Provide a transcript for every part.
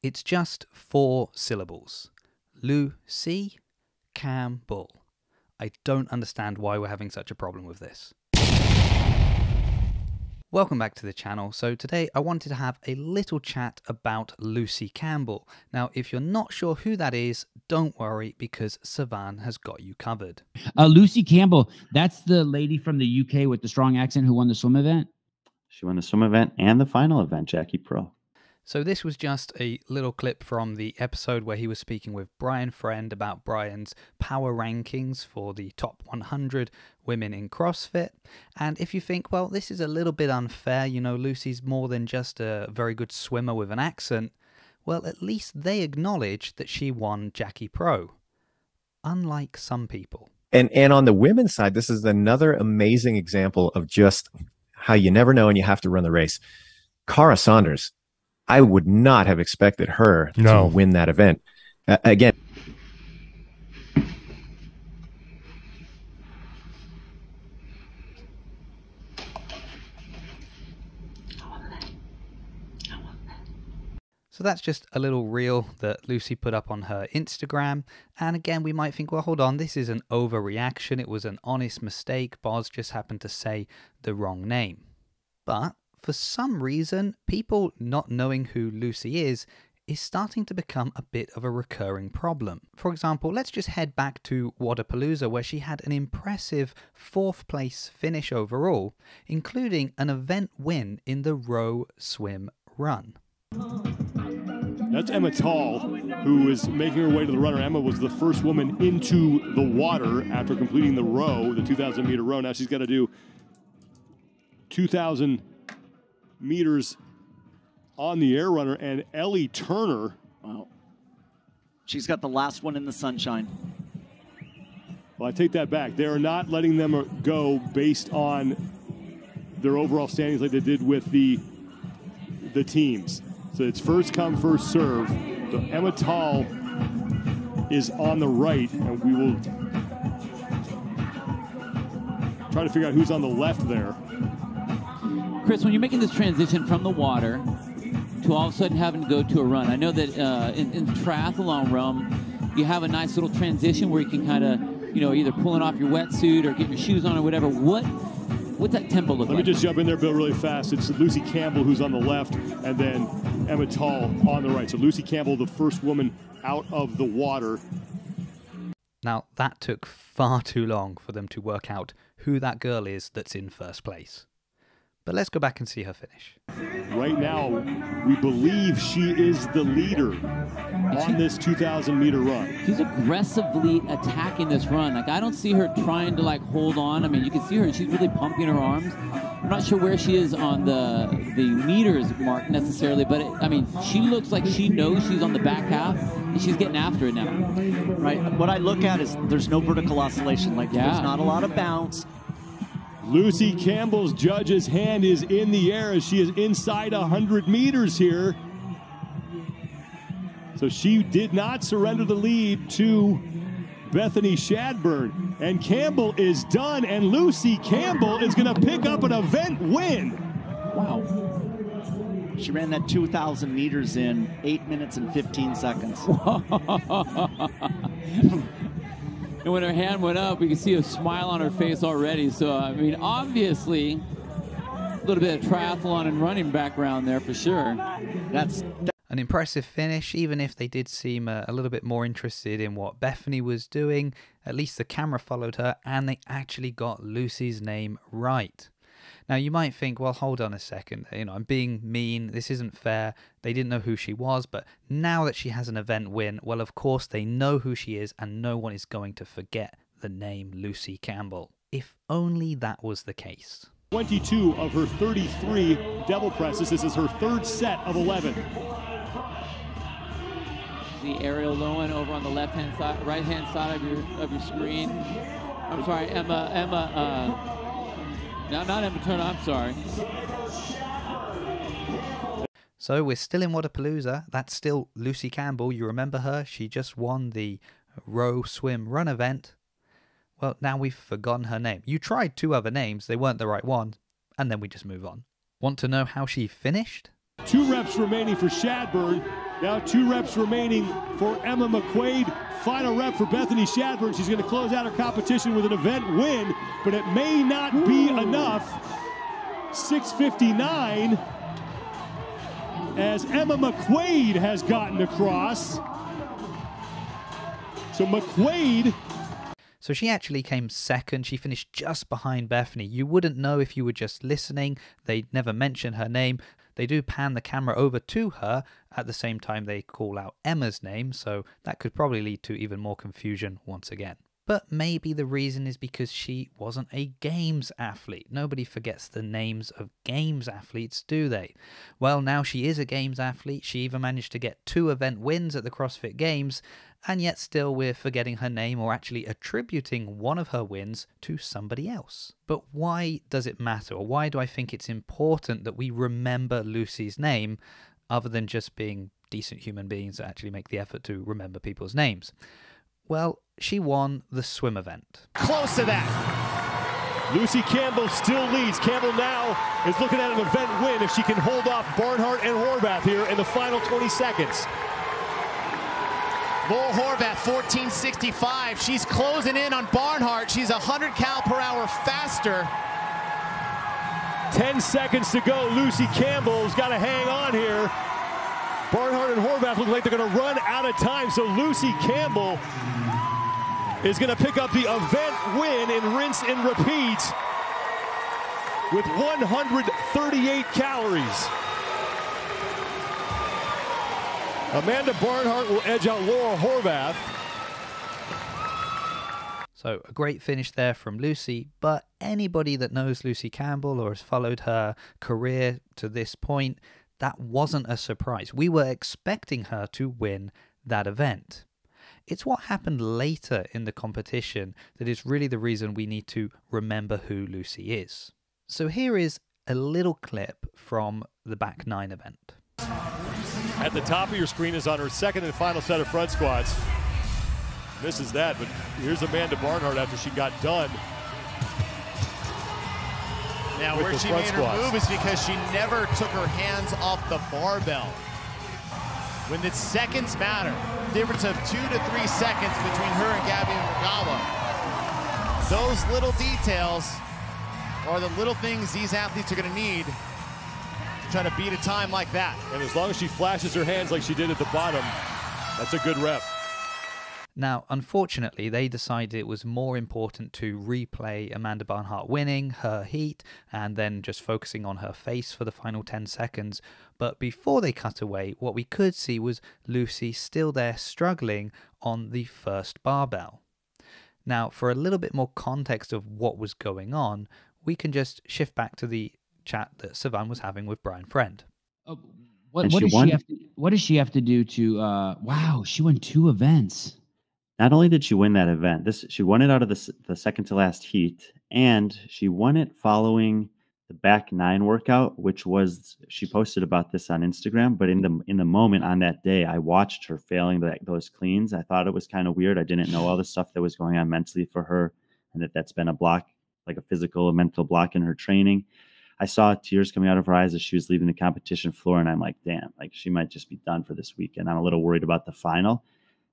It's just 4 syllables. Lucy Campbell. I don't understand why we're having such a problem with this. Welcome back to the channel. So today I wanted to have a little chat about Lucy Campbell. Now, if you're not sure who that is, don't worry because Savan has got you covered. Lucy Campbell, that's the lady from the UK with the strong accent who won the swim event? She won the swim event and the final event, Jackie Pro. So this was just a little clip from the episode where he was speaking with Brian Friend about Brian's power rankings for the top 100 women in CrossFit. And if you think, well, this is a little bit unfair, you know, Lucy's more than just a very good swimmer with an accent, well, at least they acknowledge that she won Jackie Pro, unlike some people. And on the women's side, this is another amazing example of just how you never know and you have to run the race. Cara Saunders, I would not have expected her to win that event. Again. So that's just a little reel that Lucy put up on her Instagram. And again, we might think, well, hold on, this is an overreaction. It was an honest mistake. Boz just happened to say the wrong name. But for some reason, people not knowing who Lucy is starting to become a bit of a recurring problem. For example, let's just head back to Wodapalooza, where she had an impressive 4th place finish overall, including an event win in the row, swim, run. That's Emma Tall, who is making her way to the runner. Emma was the first woman into the water after completing the row, the 2,000-meter row. Now she's got to do 2,000 meters on the air runner, and Ellie Turner. Wow. She's got the last one in the sunshine. Well, I take that back. They are not letting them go based on their overall standings like they did with the teams. So it's first come, first serve. So Emma Tall is on the right, and we will try to figure out who's on the left there. Chris, when you're making this transition from the water to all of a sudden having to go to a run, I know that in triathlon realm, you have a nice little transition where you can kind of, you know, either pulling off your wetsuit or getting your shoes on or whatever. What's that tempo look like? Let me just jump in there, Bill, really fast. It's Lucy Campbell who's on the left, and then Emma Tall on the right. So Lucy Campbell, the first woman out of the water. Now, that took far too long for them to work out who that girl is that's in first place. But let's go back and see her finish. Right now, we believe she is the leader on this 2,000-meter run. She's aggressively attacking this run. Like, I don't see her trying to, like, hold on. I mean, you can see her. She's really pumping her arms. I'm not sure where she is on the meters mark necessarily, but, I mean, she looks like she knows she's on the back half, and she's getting after it now. Right. What I look at is there's no vertical oscillation. Like, there's not a lot of bounce. Lucy Campbell's judge's hand is in the air as she is inside 100 meters here. So she did not surrender the lead to Bethany Shadburn. And Campbell is done, and Lucy Campbell is going to pick up an event win. Wow. She ran that 2,000 meters in 8 minutes and 15 seconds. And when her hand went up, we could see a smile on her face already. So, I mean, obviously, a little bit of triathlon and running background there for sure. That's an impressive finish, even if they did seem a little bit more interested in what Bethany was doing. At least the camera followed her, and they actually got Lucy's name right. Now, you might think, well, hold on a second. You know, I'm being mean. This isn't fair. They didn't know who she was, but now that she has an event win, well, of course, they know who she is, and no one is going to forget the name Lucy Campbell. If only that was the case. 22 of her 33 devil presses. This is her third set of 11. The aerial low one over on the left-hand side, right-hand side of your screen. I'm sorry, Emma. No, not Emma Turner, I'm sorry. So we're still in Wodapalooza. That's still Lucy Campbell. You remember her? She just won the row, swim, run event. Well, now we've forgotten her name. You tried 2 other names. They weren't the right ones. And then we just move on. Want to know how she finished? 2 reps remaining for Shadburn. Now 2 reps remaining for Emma McQuaid. Final rep for Bethany Shadburn. She's going to close out her competition with an event win, but it may not be enough. 6:59 as Emma McQuaid has gotten across. So McQuaid. So she actually came second. She finished just behind Bethany. You wouldn't know if you were just listening. They never mention her name. They do pan the camera over to her at the same time they call out Emma's name, so that could probably lead to even more confusion once again. But maybe the reason is because she wasn't a games athlete. Nobody forgets the names of games athletes, do they? Well, now she is a games athlete. She even managed to get 2 event wins at the CrossFit Games, and yet still we're forgetting her name or actually attributing one of her wins to somebody else. But why does it matter, or why do I think it's important that we remember Lucy's name other than just being decent human beings that actually make the effort to remember people's names? Well, she won the swim event. Close to that. Lucy Campbell still leads. Campbell now is looking at an event win if she can hold off Barnhart and Horvath here in the final 20 seconds. Laura Horvath, 14:65. She's closing in on Barnhart. She's 100 cal/hour faster. 10 seconds to go. Lucy Campbell's got to hang on here. Barnhart and Horvath look like they're going to run out of time, so Lucy Campbell is going to pick up the event win in rinse and repeat with 138 calories. Amanda Barnhart will edge out Laura Horvath. So a great finish there from Lucy, but anybody that knows Lucy Campbell or has followed her career to this point, that wasn't a surprise. We were expecting her to win that event. It's what happened later in the competition that is really the reason we need to remember who Lucy is. So here is a little clip from the back 9 event. At the top of your screen is on her second and final set of front squats. Misses that, but here's Amanda Barnhart after she got done. Now where she made her move is because she never took her hands off the barbell. When the seconds matter, difference of 2 to 3 seconds between her and Gabby Murgawa. Those little details are the little things these athletes are going to need to try to beat a time like that. And as long as she flashes her hands like she did at the bottom, that's a good rep. Now, unfortunately, they decided it was more important to replay Amanda Barnhart winning her heat and then just focusing on her face for the final 10 seconds. But before they cut away, what we could see was Lucy still there struggling on the first barbell. Now, for a little bit more context of what was going on, we can just shift back to the chat that Savan was having with Brian Friend. What does she have to do to wow, she won 2 events. Not only did she win that event, she won it out of the second to last heat, and she won it following the back 9 workout, which was, she posted about this on Instagram, but in the moment on that day, I watched her failing those cleans. I thought it was kind of weird. I didn't know all the stuff that was going on mentally for her, and that's been a block, like a physical and mental block in her training. I saw tears coming out of her eyes as she was leaving the competition floor, and I'm like, damn, like she might just be done for this weekend. I'm a little worried about the final.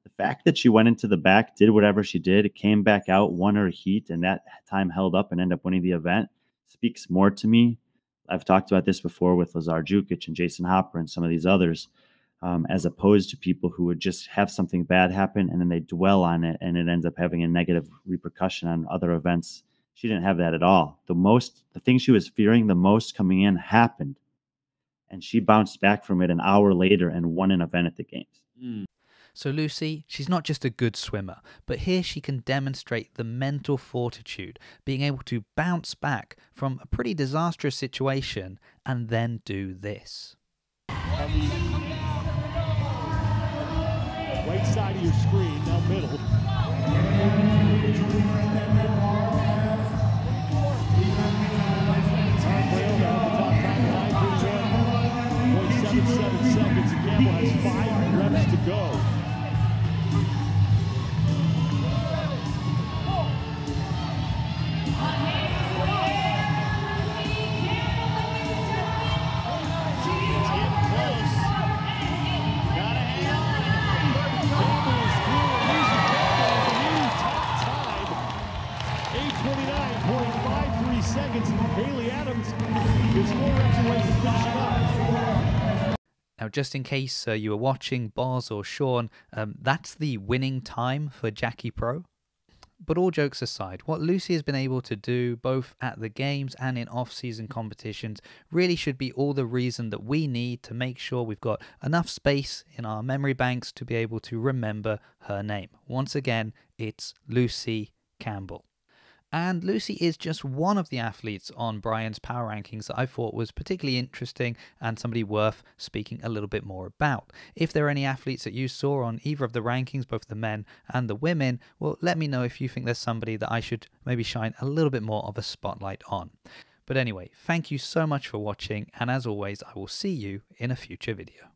The fact that she went into the back, did whatever she did, came back out, won her heat, and that time held up and ended up winning the event speaks more to me. I've talked about this before with Lazar Jukic and Jason Hopper and some of these others, as opposed to people who would just have something bad happen and then they dwell on it and it ends up having a negative repercussion on other events. She didn't have that at all. The thing she was fearing the most coming in happened, and she bounced back from it an hour later and won an event at the games. So Lucy, she's not just a good swimmer, but here she can demonstrate the mental fortitude, being able to bounce back from a pretty disastrous situation and then do this. Right side of your screen, now middle. Seconds. Campbell has 5 reps to go. It's getting close. Gotta just in case you were watching, Boz or Sean, that's the winning time for Jackie Pro. But all jokes aside, what Lucy has been able to do both at the games and in off-season competitions really should be all the reason that we need to make sure we've got enough space in our memory banks to be able to remember her name. Once again, it's Lucy Campbell. And Lucy is just one of the athletes on Brian's power rankings that I thought was particularly interesting and somebody worth speaking a little bit more about. If there are any athletes that you saw on either of the rankings, both the men and the women, well, let me know if you think there's somebody that I should maybe shine a little bit more of a spotlight on. But anyway, thank you so much for watching, and as always, I will see you in a future video.